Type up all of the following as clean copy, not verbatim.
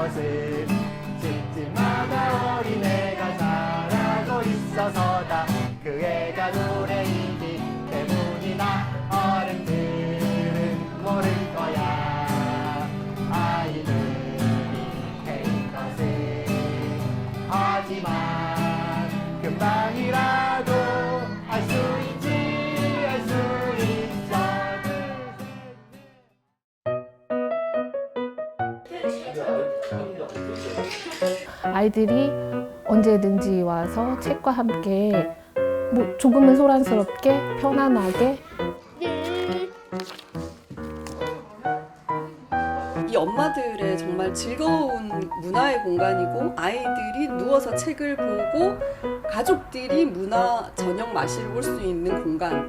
것은 집집마다 어린애가 자라고 있어서다. 그 애가 노래이기 때문이나 어른들은 모를 거야. 아이들이 해인 것은 하지만 금방이라도 알 수 있지, 알 수 있어. 아이들이 언제든지 와서 책과 함께 뭐 조금은 소란스럽게 편안하게 이 엄마들의 정말 즐거운 문화의 공간이고, 아이들이 누워서 책을 보고 가족들이 문화 저녁 마시러 올 수 있는 공간.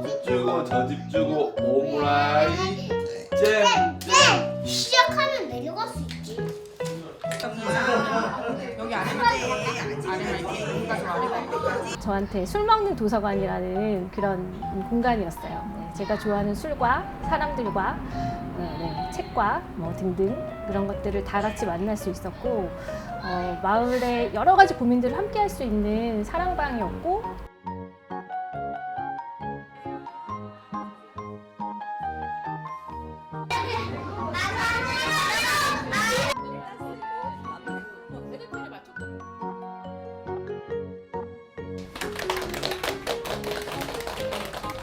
집 주고 저 집 주고 오므라이 잼. 시작하면 내려갈 수 있지. 여기 아래만 이렇게 가서 아래가 저한테 술 먹는 도서관이라는 그런 공간이었어요. 네, 제가 좋아하는 술과 사람들과 책과 뭐 등등 그런 것들을 다 같이 만날 수 있었고, 마을의 여러 가지 고민들을 함께 할 수 있는 사랑방이었고,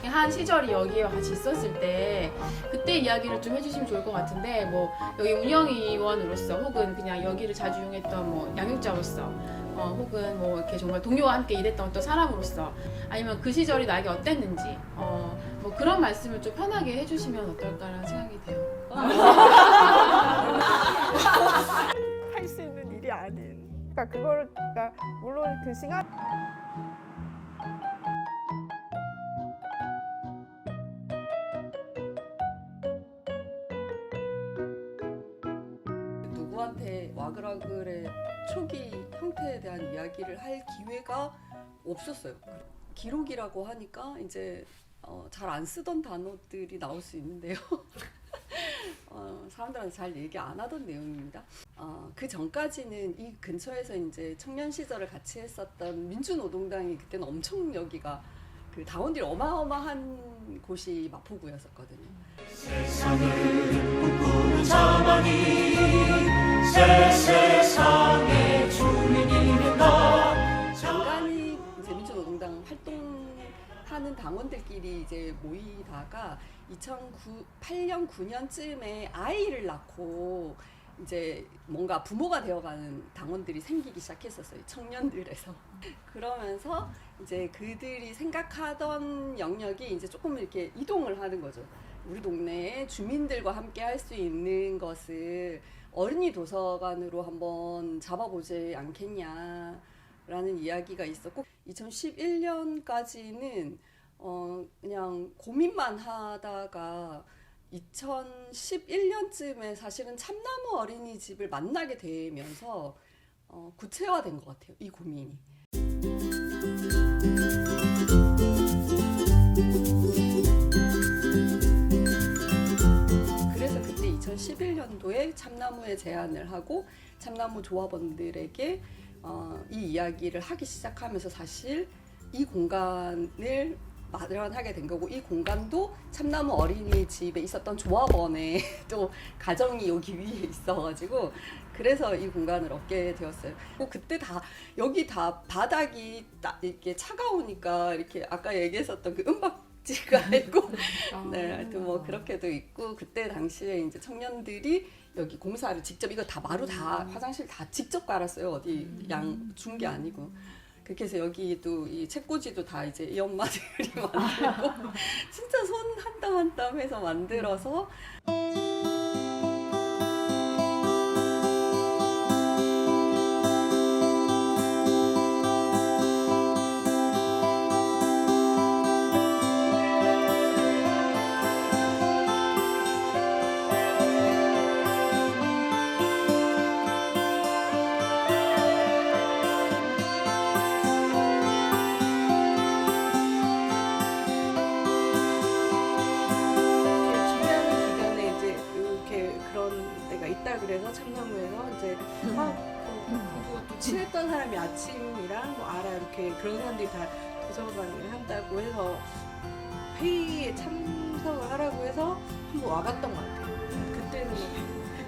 한 시절이 여기에 같이 있었을 때 그때 이야기를 좀 해주시면 좋을 것 같은데, 뭐 여기 운영위원으로서 혹은 그냥 여기를 자주 이용했던 뭐 양육자로서 혹은 뭐 이렇게 정말 동료와 함께 일했던 어떤 사람으로서, 아니면 그 시절이 나에게 어땠는지 뭐 그런 말씀을 좀 편하게 해주시면 어떨까라는 생각이 돼요. 할 수 있는 일이 아닌. 그러니까 그거를 그러니까 물론 그 시간. 누구한테 와글와글의 초기 형태에 대한 이야기를 할 기회가 없었어요. 기록이라고 하니까 이제 잘 안 쓰던 단어들이 나올 수 있는데요. 사람들한테 잘 얘기 안 하던 내용입니다. 그 전까지는 이 근처에서 이제 청년 시절을 같이 했었던 민주노동당이 그때는 엄청 여기가 그 당원들이 어마어마한 곳이 마포구였었거든요. 세상을 꿈꾸는 자만이 새 세상의 주인이란다. 간간히 이제 민주노동당 활동하는 당원들끼리 이제 모이다가 2008년 9년쯤에 아이를 낳고 이제 뭔가 부모가 되어가는 당원들이 생기기 시작했었어요. 청년들에서. 그러면서 이제 그들이 생각하던 영역이 이제 조금 이렇게 이동을 하는 거죠. 우리 동네에 주민들과 함께 할 수 있는 것을 어린이 도서관으로 한번 잡아보지 않겠냐라는 이야기가 있었고, 2011년까지는 그냥 고민만 하다가 2011년쯤에 사실은 참나무 어린이집을 만나게 되면서 구체화된 것 같아요, 이 고민이. 그래서 그때 2011년도에 참나무에 제안을 하고 참나무 조합원들에게 이 이야기를 하기 시작하면서 사실 이 공간을 마련하게 된 거고, 이 공간도 참나무 어린이집에 있었던 조합원의 또 가정이 여기 위에 있어가지고 그래서 이 공간을 얻게 되었어요. 그때 다 여기 다 바닥이 이렇게 차가우니까 이렇게 아까 얘기했었던 그 은박지가 있고 네, 하여튼 뭐 그렇게도 있고, 그때 당시에 이제 청년들이 여기 공사를 직접, 이거 다 마루 다 화장실 다 직접 깔았어요. 어디 양 준 게 아니고. 그렇게 해서 여기도 이 책꽂이도 다 이제 이 엄마들이 만들고 진짜 손 한 땀 한 땀 해서 만들어서 이렇게 그런 사람들이 다 도서관을 한다고 해서 회의에 참석을 하라고 해서 한번 와봤던 것 같아요. 그때는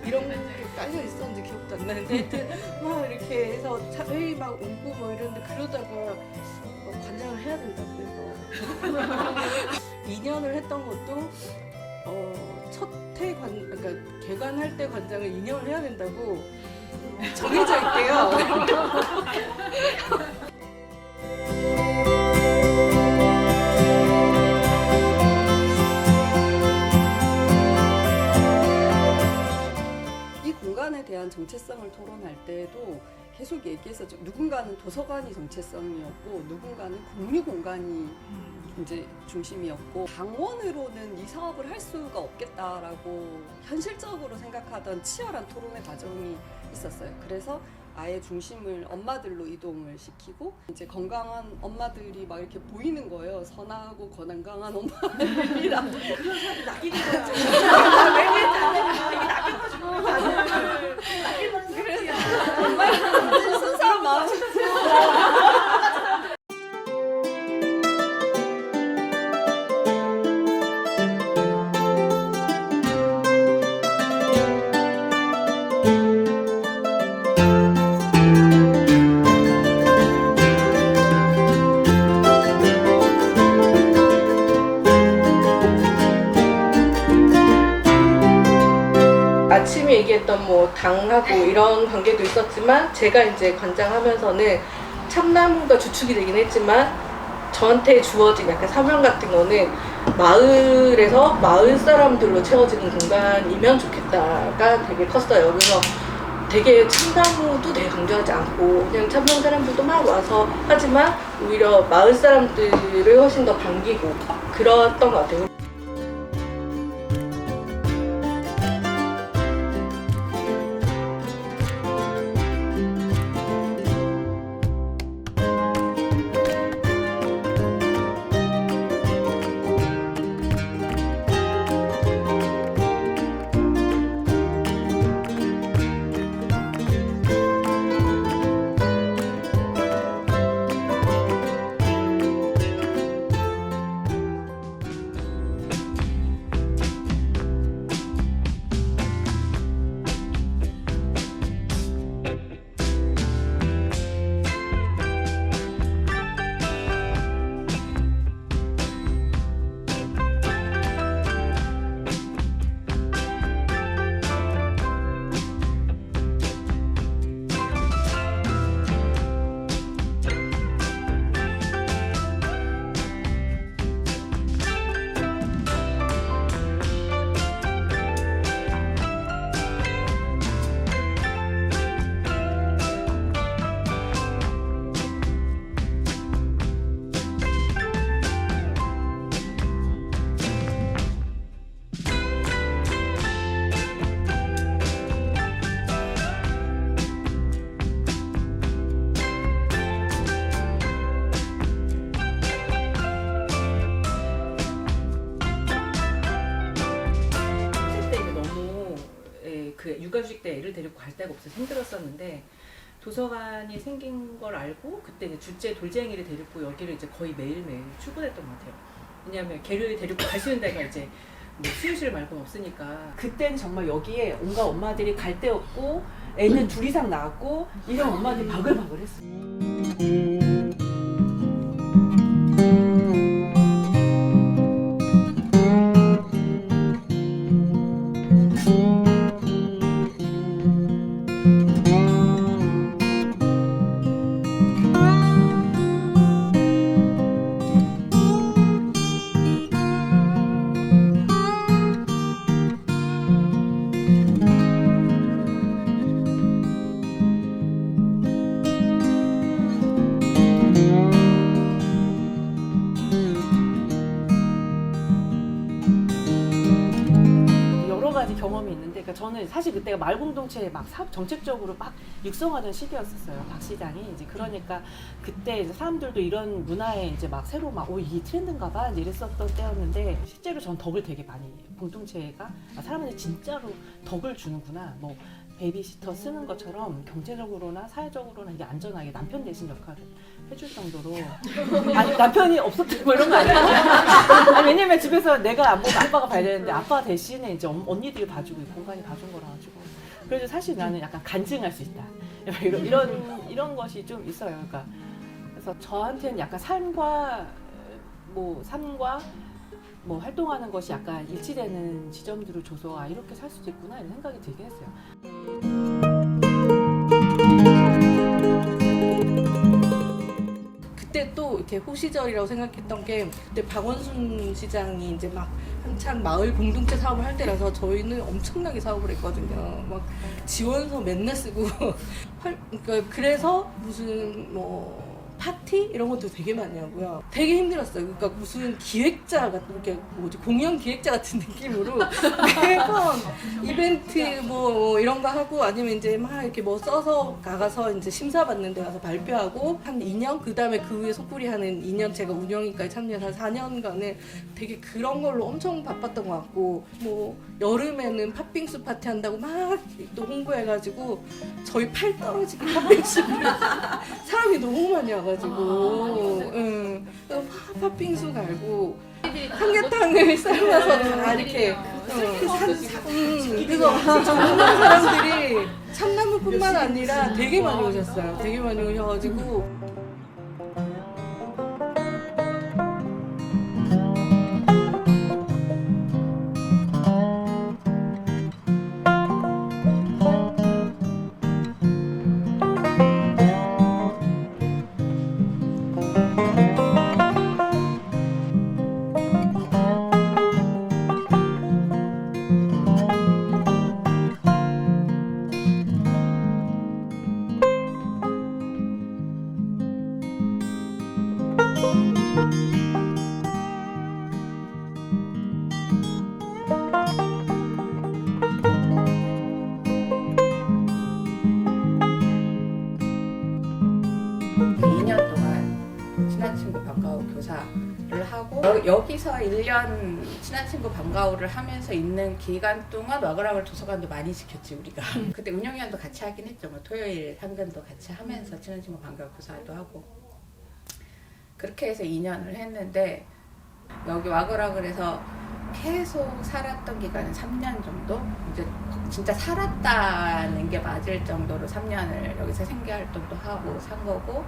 이런 게 깔려 있었는지 기억도 안 나는데 하여튼 막 이렇게 해서 회의 막 오고 뭐 이러는데 그러다가 관장을 해야 된다고 해서 2년을 했던 것도 그러니까 개관할 때 관장을 2년을 해야 된다고 정해져 있대요. 이 공간에 대한 정체성을 토론할 때도 계속 얘기했었죠. 누군가는 도서관이 정체성이었고 누군가는 공유 공간이 이제 중심이었고 당원으로는 이 사업을 할 수가 없겠다라고 현실적으로 생각하던 치열한 토론의 과정이 있었어요. 그래서 아예 중심을 엄마들로 이동을 시키고 이제 건강한 엄마들이 막 이렇게 보이는 거예요. 선하고 건강한 엄마들이랑 그런 사람이 낚이는 거야. 그래서 엄마들 순수한 마음. 아침에 얘기했던 뭐 당하고 이런 관계도 있었지만 제가 이제 관장하면서는 참나무가 주축이 되긴 했지만 저한테 주어진 약간 사명 같은 거는 마을에서 마을 사람들로 채워지는 공간이면 좋겠다가 되게 컸어요. 그래서 되게 참나무도 되게 강조하지 않고 그냥 참나무 사람들도 막 와서 하지만 오히려 마을 사람들을 훨씬 더 반기고 그랬던 것 같아요. 육아휴직 때 애를 데리고 갈 데가 없어서 힘들었었는데 도서관이 생긴 걸 알고 그때 이제 둘째 돌쟁이를 데리고 여기를 이제 거의 매일매일 출근했던 것 같아요. 왜냐하면 걔를 데리고 갈 수 있는 데가 이제 뭐 수유실 말고는 없으니까. 그때는 정말 여기에 온갖 엄마들이 갈 데 없고 애는 둘 이상 낳았고 이런 엄마들이 바글바글 했어요. 경험이 있는데, 그러니까 저는 사실 그때가 마을공동체 막 사업 정책적으로 막 육성하던 시기였었어요. 박 시장이 이제 그러니까 그때 이제 사람들도 이런 문화에 이제 막 새로 막 이게 트렌드인가봐 이랬었던 때였는데 실제로 전 덕을 되게 많이 공동체가 사람한테 진짜로 덕을 주는구나. 뭐 베이비시터 쓰는 것처럼 경제적으로나 사회적으로나 이게 안전하게 남편 대신 역할을 해줄 정도로 아니 남편이 없었던 뭐 이런 거 아니야? 아니, 왜냐면 집에서 내가 안 보면 아빠가 봐야 되는데 아빠 대신에 이제 언니들이 봐주고 공간이 봐준 거라 가지고 그래서 사실 나는 약간 간증할 수 있다 이런 것이 좀 있어요. 그러니까 그래서 저한테는 약간 삶과 뭐 활동하는 것이 약간 일치되는 지점들을 줘서 아 이렇게 살 수도 있구나 이런 생각이 들긴 했어요. 그때 또 이렇게 호시절이라고 생각했던 게 그때 박원순 시장이 이제 막 한창 마을 공동체 사업을 할 때라서 저희는 엄청나게 사업을 했거든요. 막 지원서 맨날 쓰고 그러니까 그래서 무슨 뭐 파티 이런 것도 되게 많이 하고요. 되게 힘들었어요. 그러니까 무슨 기획자 같은 이렇게 뭐지 공연 기획자 같은 느낌으로 매번 이벤트 뭐 이런 거 하고 아니면 이제 막 이렇게 뭐 써서 나가서 이제 심사 받는 데 가서 발표하고 한 2년 그다음에 그 후에 속풀이 하는 2년 제가 운영위까지 참여한 4년간은 되게 그런 걸로 엄청 바빴던 것 같고 뭐 여름에는 팥빙수 파티 한다고 막 또 홍보해가지고 저희 팔 떨어지게 팥빙수 사람이 너무 많이 와가지고 응. 팥빙수 갈고 삼계탕을 삶아서 다 이렇게 그래서 전남 사람들이 참나무뿐만 아니라 되게 많이 오셨어요. 되게 많이 오셔가지고 여기서 1년 친한 친구 방과후를 하면서 있는 기간 동안 와그락을 도서관도 많이 지켰지 우리가. 그때 운영위원도 같이 하긴 했죠. 뭐 토요일 상근도 같이 하면서 친한 친구 방과후 교사도 하고 그렇게 해서 2년을 했는데 여기 와그락을 해서 계속 살았던 기간은 3년 정도? 이제 진짜 살았다는 게 맞을 정도로 3년을 여기서 생계활동도 하고 산 거고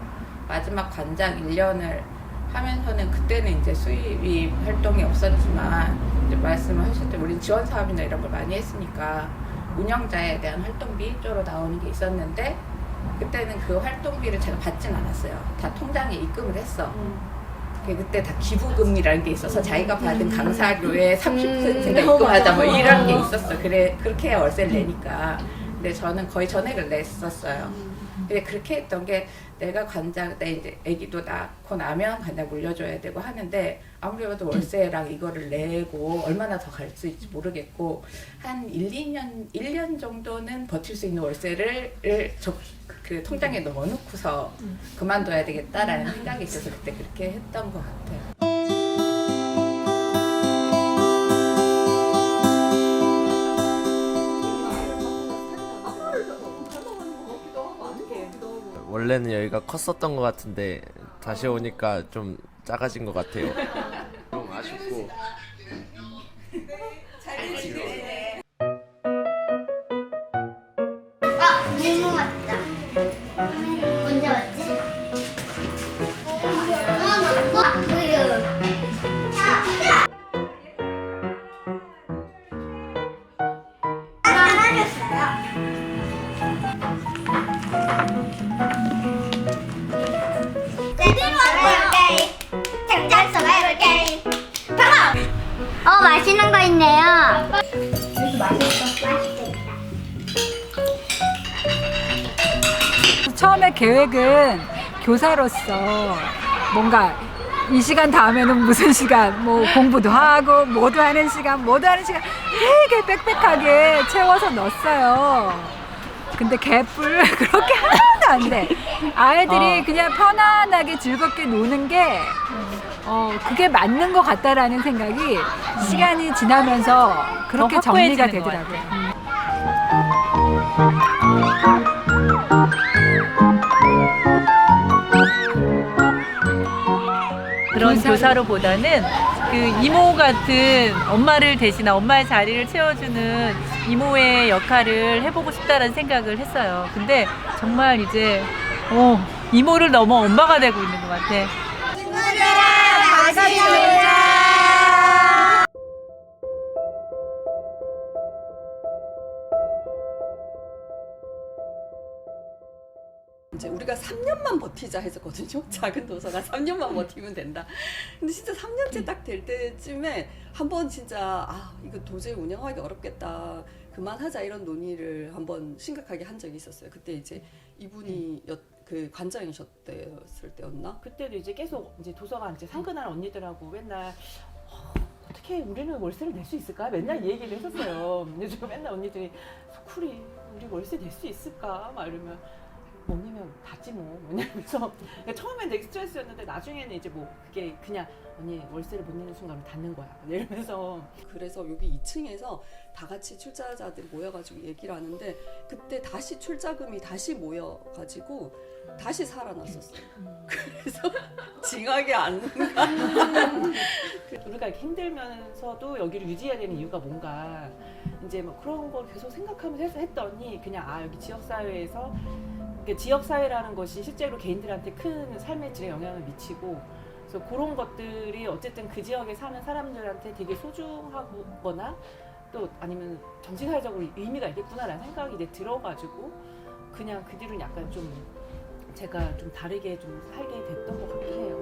마지막 관장 1년을 하면서는 그때는 이제 수입 활동이 없었지만 이제 말씀하실 때 우리는 지원 사업이나 이런 걸 많이 했으니까 운영자에 대한 활동비 쪽으로 나오는 게 있었는데 그때는 그 활동비를 제가 받진 않았어요. 다 통장에 입금을 했어. 그때 다 기부금이라는 게 있어서 자기가 받은 강사료의 30%가 입금하자 뭐 이런 게 있었어. 그렇게 해야 월세를 내니까. 근데 저는 거의 전액을 냈었어요. 근데 그렇게 했던 게 내가 관장, 내 이제 아기도 낳고 나면 관장 물려줘야 되고 하는데 아무리 봐도 월세랑 이거를 내고 얼마나 더 갈 수 있을지 모르겠고 한 1년 정도는 버틸 수 있는 월세를 그 통장에 넣어놓고서 그만둬야 되겠다라는 생각이 있어서 그때 그렇게 했던 것 같아요. 원래는 여기가 컸었던 것 같은데 다시 오니까 좀 작아진 것 같아요. 좀 아쉽고. 모모 왔다. 언제 왔지? 맛있는 거 있네요. 처음에 계획은 교사로서 뭔가 이 시간 다음에는 무슨 시간, 뭐 공부도 하고 뭐도 하는 시간 되게 빽빽하게 채워서 넣었어요. 근데 개뿔 그렇게 하나도 안 돼. 아이들이 그냥 편안하게 즐겁게 노는 게 그게 맞는 것 같다라는 생각이 시간이 지나면서 그렇게 정리가 되더라고요. 그런 교사로보다는 그 이모 같은 엄마를 대신한 엄마의 자리를 채워주는 이모의 역할을 해보고 싶다라는 생각을 했어요. 근데 정말 이제 이모를 넘어 엄마가 되고 있는 것 같아. 같이 놀자. 이제 우리가 3년만 버티자 했었거든요. 작은 도서가 3년만 버티면 된다. 근데 진짜 3년째 딱 될 때쯤에 한번 진짜 이거 도저히 운영하기 어렵겠다. 그만하자 이런 논의를 한번 심각하게 한 적이 있었어요. 그때 이제 이분이 그 관장이셨을 때였나? 그때도 이제 계속 이제 도서관 이제 상근한 언니들하고 맨날 어떻게 우리는 월세를 낼 수 있을까? 맨날 이 얘기를 했었어요. 요즘 맨날 언니들이 소쿠리 우리 월세 낼 수 있을까? 막 이러면 언니면 닫지 뭐. 왜냐면서 처음엔 되게 스트레스였는데 나중에는 이제 뭐 그게 그냥 언니 월세를 못 내는 순간 닫는 거야. 이러면서 그래서 여기 2층에서 다 같이 출자자들이 모여가지고 얘기를 하는데 그때 다시 출자금이 다시 모여가지고 다시 살아났었어요. 그래서 징하게 않는가? 우리가 이렇게 힘들면서도 여기를 유지해야 되는 이유가 뭔가 이제 뭐 그런 걸 계속 생각하면서 했더니 그냥 여기 지역사회에서 지역사회라는 것이 실제로 개인들한테 큰 삶의 질에 영향을 미치고 그래서 그런 것들이 어쨌든 그 지역에 사는 사람들한테 되게 소중하거나 또 아니면 정치사회적으로 의미가 있겠구나라는 생각이 이제 들어가지고 그냥 그 뒤로는 약간 좀 제가 좀 다르게 좀 살게 됐던 것 같긴 해요.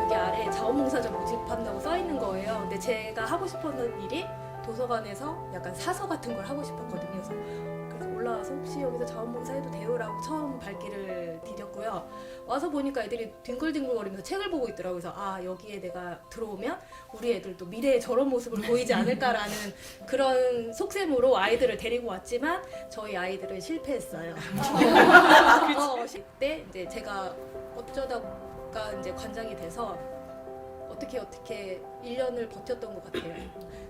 여기 아래에 자원봉사자 모집한다고 써 있는 거예요. 근데 제가 하고 싶었던 일이 도서관에서 약간 사서 같은 걸 하고 싶었거든요. 그래서 올라와서 혹시 여기서 자원봉사 해도 돼요라고 처음 발길을 디뎠고요. 와서 보니까 애들이 뒹굴뒹굴거리면서 책을 보고 있더라고요. 그래서 여기에 내가 들어오면 우리 애들도 미래에 저런 모습을 보이지 않을까라는 그런 속셈으로 아이들을 데리고 왔지만 저희 아이들은 실패했어요. 그때 이제 제가 어쩌다가 이제 관장이 돼서 어떻게 1년을 버텼던 것 같아요.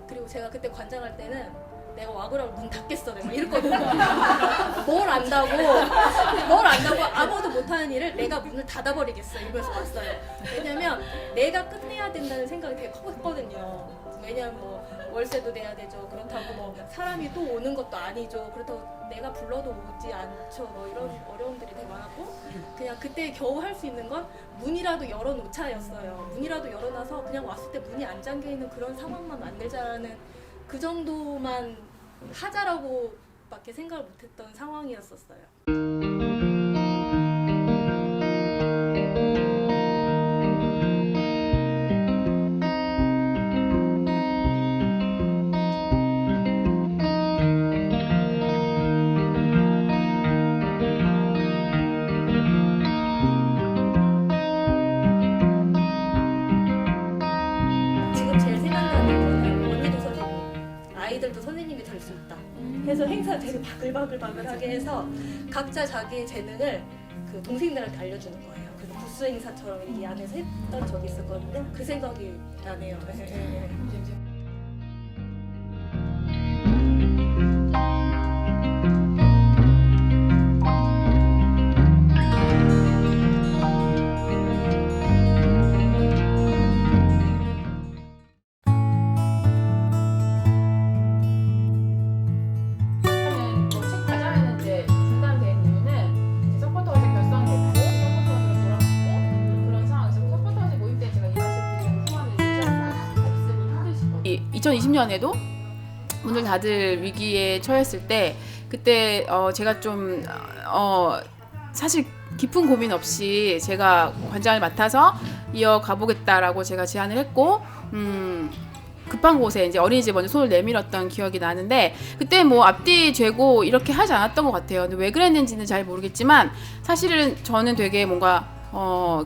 그리고 제가 그때 관장할 때는 내가 와그라고 문 닫겠어 내가 이랬거든요. 뭘 안다고 아무도 못하는 일을 내가 문을 닫아버리겠어 이러면서 왔어요. 왜냐면 내가 끝내야 된다는 생각이 되게 컸거든요. 왜냐면 뭐 월세도 내야 되죠. 그렇다고 뭐 사람이 또 오는 것도 아니죠. 그렇다고 내가 불러도 오지 않죠. 뭐 이런 어려움들이 되게 많았고 그냥 그때 겨우 할 수 있는 건 문이라도 열어놓자였어요. 문이라도 열어놔서 그냥 왔을 때 문이 안 잠겨있는 그런 상황만 만들자라는 그 정도만 하자라고 밖에 생각을 못했던 상황이었었어요. 지금 제일 생각나는 거는 언니도 선생님, 아이들도 선생님이 될 수 있다. 그래서 행사 되게 바글바글하게 해서 각자 자기의 재능을 그 동생들한테 알려주는 거예요. 그래서 부스 행사처럼 이 안에서 했던 적이 있었거든요. 그 생각이 나네요. 책 과정에는 이제 중단된 이유는 이제 서포터가 결성됐고 서포터가 돌아갔고 그런 상황에서 서포터가 모임 때 제가 이 말씀드린 상황을 유지할 수 없으니 힘드실 거예요. 2020년에도 문을 닫을 위기에 처했을 때 그때 제가 좀 사실 깊은 고민 없이 제가 관장을 맡아서 이어가 보겠다라고 제가 제안을 했고 급한 곳에 이제 어린이집 먼저 손을 내밀었던 기억이 나는데 그때 뭐 앞뒤 죄고 이렇게 하지 않았던 것 같아요. 근데 왜 그랬는지는 잘 모르겠지만 사실은 저는 되게 뭔가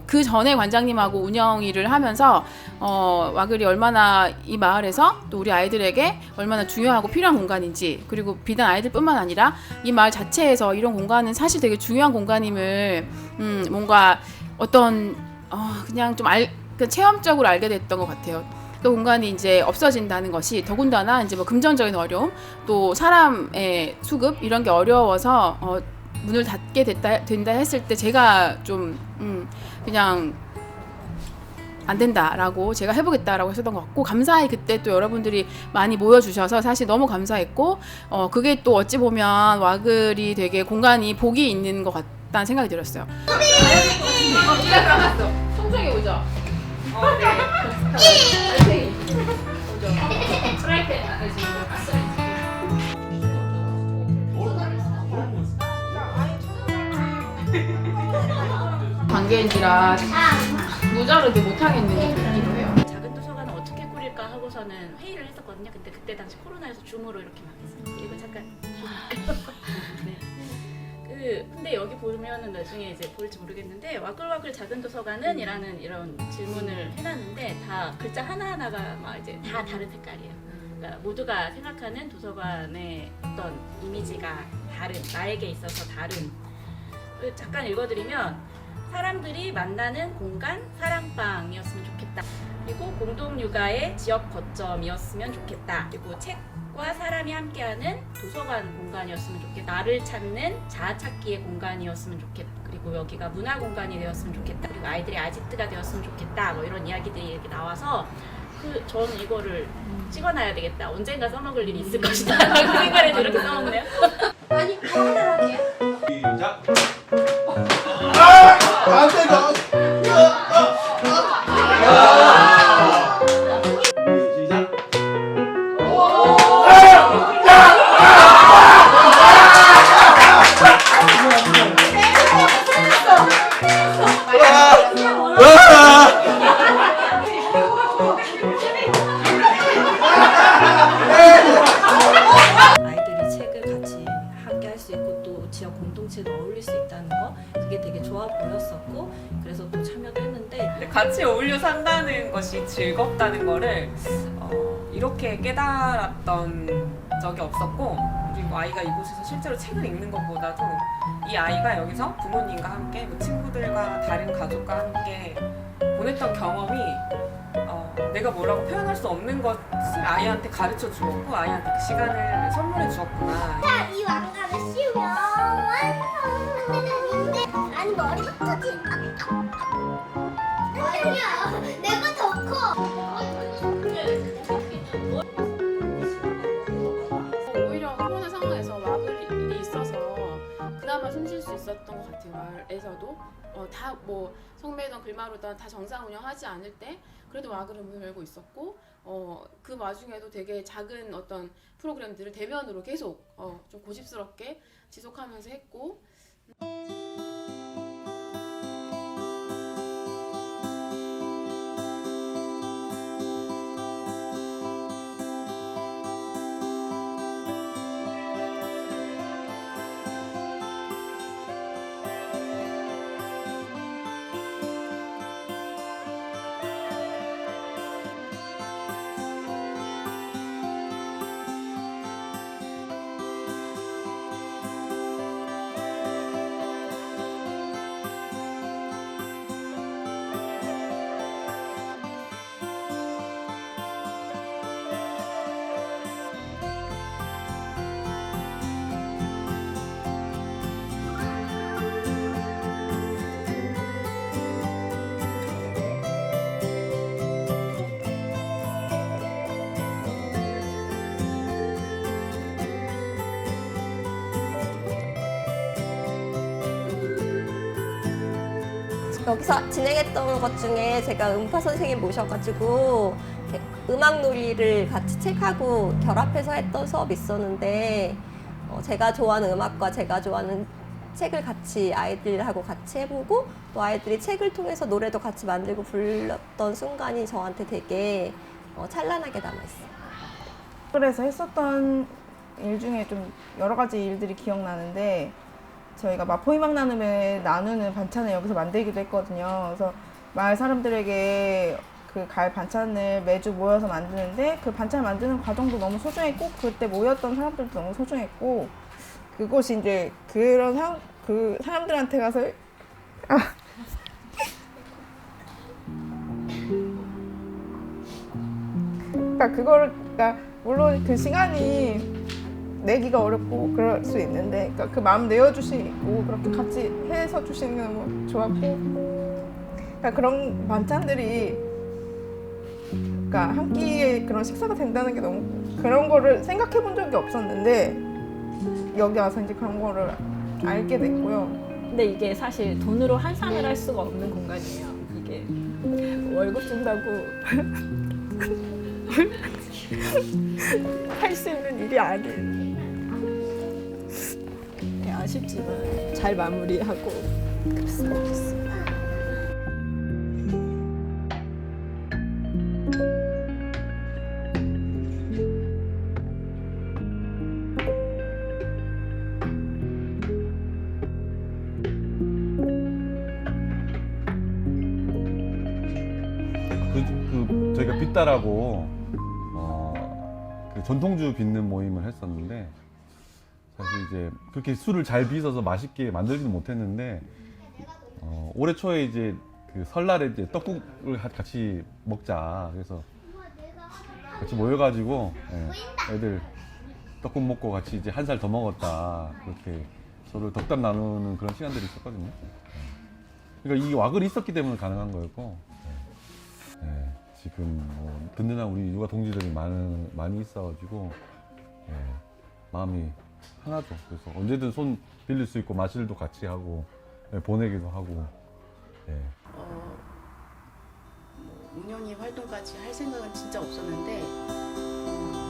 그 전에 관장님하고 운영 일을 하면서 와글이 얼마나 이 마을에서 또 우리 아이들에게 얼마나 중요하고 필요한 공간인지, 그리고 비단 아이들뿐만 아니라 이 마을 자체에서 이런 공간은 사실 되게 중요한 공간임을 뭔가 어떤 그냥 좀 체험적으로 알게 됐던 것 같아요. 그 공간이 이제 없어진다는 것이, 더군다나 이제 뭐 금전적인 어려움, 또 사람의 수급 이런 게 어려워서 문을 닫게 된다 했을 때 제가 좀 그냥 안 된다라고, 제가 해보겠다라고 했었던 것 같고, 감사히 그때 또 여러분들이 많이 모여주셔서 사실 너무 감사했고, 그게 또 어찌 보면 와글이 되게 공간이 복이 있는 것 같다는 생각이 들었어요. 송정이 오죠? 관계인지라 무자르도 못하겠는 느낌이기도 해요. 작은 도서관을 어떻게 꾸릴까 하고서는 회의를 했었거든요. 근데 그때 당시 코로나여서 줌으로 이렇게 막 했어요. 이거 잠깐 네. 근데 여기 보면은 나중에 이제 보일지 모르겠는데, 와글와글 작은 도서관은 이라는 이런 질문을 해놨는데, 다 글자 하나하나가 막 이제 다 다른 색깔이에요. 그러니까 모두가 생각하는 도서관의 어떤 이미지가 다른, 나에게 있어서 다른. 잠깐 읽어드리면, 사람들이 만나는 공간, 사랑방이었으면 좋겠다. 그리고 공동 육아의 지역 거점이었으면 좋겠다. 그리고 책과 사람이 함께하는 도서관 공간이었으면 좋겠다. 나를 찾는 자아 찾기의 공간이었으면 좋겠다. 그리고 여기가 문화 공간이 되었으면 좋겠다. 그리고 아이들이 아지트가 되었으면 좋겠다. 뭐 이런 이야기들이 이렇게 나와서 저는 이거를 찍어놔야 되겠다. 언젠가 써먹을 일이 있을 것이다. 그 생각을 이렇게 써먹네요. 아니, 하나를 할게요. 시작. 안 돼, 너. 시작. 아이들이 책을 같이 함께 할 수 있고 또 지역 공동체도 어울릴 수 있다는 거, 그게 되게 좋아 보였었고, 그래서 또 참여도 했는데, 같이 어울려 산다는 것이 즐겁다는 거를 이렇게 깨달았던 적이 없었고, 그리고 아이가 이곳에서 실제로 책을 읽는 것보다도 이 아이가 여기서 부모님과 함께, 뭐 친구들과 다른 가족과 함께 보냈던 경험이 내가 뭐라고 표현할 수 없는 것을 아이한테 가르쳐 주었고, 아이한테 그 시간을 선물해 주었구나. 이 왕관을 씌우면 완성. 아니, 머리부터 아니야, 내가 더 커. 오히려 코로나 상황에서 와글이 있어서 그나마 숨 쉴 수 있었던 것 같아요. 마을에서도 다 뭐 성매든 글마루든 다 정상 운영하지 않을 때 그래도 와글은 문을 열고 있었고, 그 와중에도 되게 작은 어떤 프로그램들을 대면으로 계속 좀 고집스럽게 지속하면서 했고. 여기서 진행했던 것 중에 제가 음파 선생님 모셔가지고 음악 놀이를 같이 책하고 결합해서 했던 수업이 있었는데, 제가 좋아하는 음악과 제가 좋아하는 책을 같이 아이들하고 같이 해보고, 또 아이들이 책을 통해서 노래도 같이 만들고 불렀던 순간이 저한테 되게 찬란하게 남아있어요. 그래서 했었던 일 중에 좀 여러 가지 일들이 기억나는데, 저희가 마포희망 나눔에 나누는 반찬을 여기서 만들기도 했거든요. 그래서 마을 사람들에게 그 가을 반찬을 매주 모여서 만드는데 그 반찬 만드는 과정도 너무 소중했고 그때 모였던 사람들도 너무 소중했고 그곳이 이제 그 사람들한테 가서 그러니까 물론 그 시간이 내기가 어렵고 그럴 수 있는데 그러니까 그 마음 내어주시고 그렇게 같이 해서 주시는 게 너무 좋았고 그러니까 그런 반찬들이 그러니까 한 끼의 그런 식사가 된다는 게 너무 그런 거를 생각해 본 적이 없었는데 여기 와서 이제 그런 거를 알게 됐고요. 근데 이게 사실 돈으로 환산을 할 수가 없는 공간이에요. 이게 월급 준다고 할 수 있는 일이 아닌 아쉽지만 잘 마무리하고 그랬으면 좋겠어요. 저희가 빚다라고 그 전통주 빚는 모임을 했었는데 사실 이제 그렇게 술을 잘 빚어서 맛있게 만들지는 못했는데 올해 초에 이제 그 설날에 이제 떡국을 같이 먹자 그래서 같이 모여가지고 애들 떡국 먹고 같이 이제 한 살 더 먹었다 그렇게 서로 덕담 나누는 그런 시간들이 있었거든요. 그러니까 이 와글이 있었기 때문에 가능한 거였고 지금 든든한 우리 육아 동지들이 많이 있어가지고 마음이 하나죠. 그래서 언제든 손 빌릴 수 있고 마실도 같이 하고 보내기도 하고. 운영이 활동까지 할 생각은 진짜 없었는데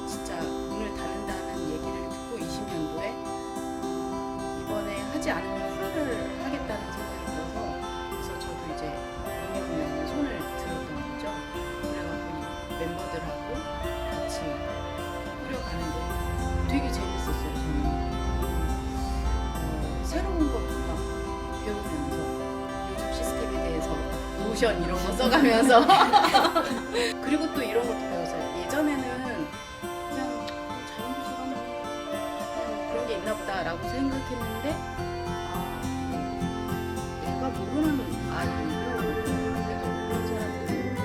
진짜 문을 닫는다는 얘기를 듣고 20년도에 이번에 하지 않으면 후회를 하겠다는 생각이 들어서 그래서 저도 이제 운영에 손을 들었던 거죠. 그래갖고 멤버들하고 같이 꾸려가는데 되게 재밌었어요. 저는 새로운 것도 막 배우면서 요즘 시스템에 대해서 노션 이런 거 써가면서 그리고 또 이런 것도 배웠어요. 예전에는 그냥 자연스러운 그냥 그런 게 있나 보다라고 생각했는데 내가 모르는 아이고 내가 모르는 사람들이 있고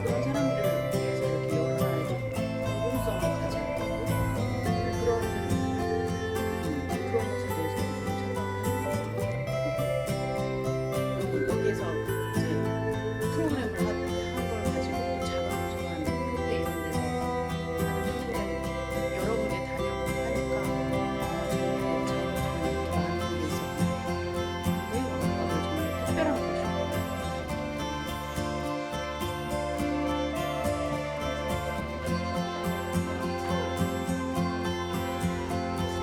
그런 사람들을 위해서 이렇게 여러 나라에서 공공성을 가지고 있고 그런 것에 대해서 좀 생각을 하고 여기에서 이제 프로그램을 한 걸 가지고 또 자가구조한 프로그램 이런 데서 하는 프로그램 여러 군데 다녀보고 하니까 정말 자가구조한 더 많은 게 있었는데 와글와글 정말 특별한 곳이고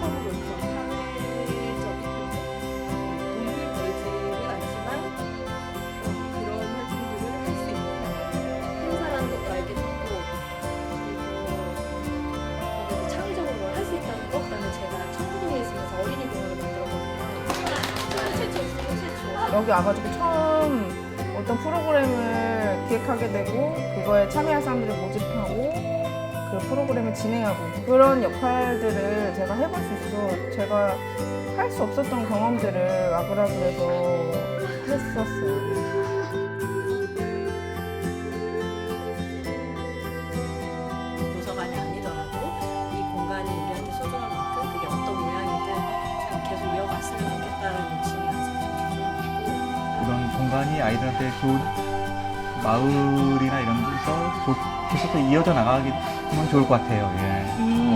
서로 여기서 사회적인 돈을 벌지는 않지만 그런 활동들을 할 수 있는 행사라는 것도 알게 됐고 그리고 창의적으로 할 수 있다는 것 그다음에 제가 청구동에 있으면서 어린이 공원을 만들었거든요. 최초. 여기 와가지고 처음 어떤 프로그램을 기획하게 되고 그거에 참여할 사람들을 모집하고 그 프로그램을 진행하고 그런 역할들을 제가 해볼 수 있어서 제가 할 수 없었던 경험들을 와글와글해서 했었어요. 도서관이 아니더라도 이 공간이 우리한테 소중한 만큼 그게 어떤 모양이든 잘 계속 이어갔으면 좋겠다는 욕심이 가지고 이런 공간이 아이들한테 좋은 마을이나 이런 데서 계속 또 이어져 나가면 좋을 것 같아요. 예.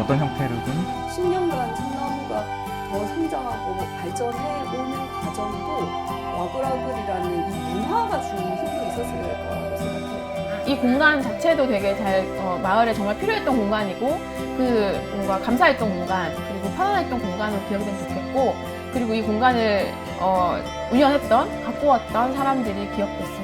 어떤 형태로든. 10년간 참나무가 더 성장하고 발전해오는 과정도 와글와글이라는 이 문화가 준 힘도 있었을 거라고 생각해요. 이 공간 자체도 되게 마을에 정말 필요했던 공간이고 그 뭔가 감사했던 공간 그리고 편안했던 공간으로 기억이 되면 좋겠고 그리고 이 공간을 운영했던 갖고 왔던 사람들이 기억됐으면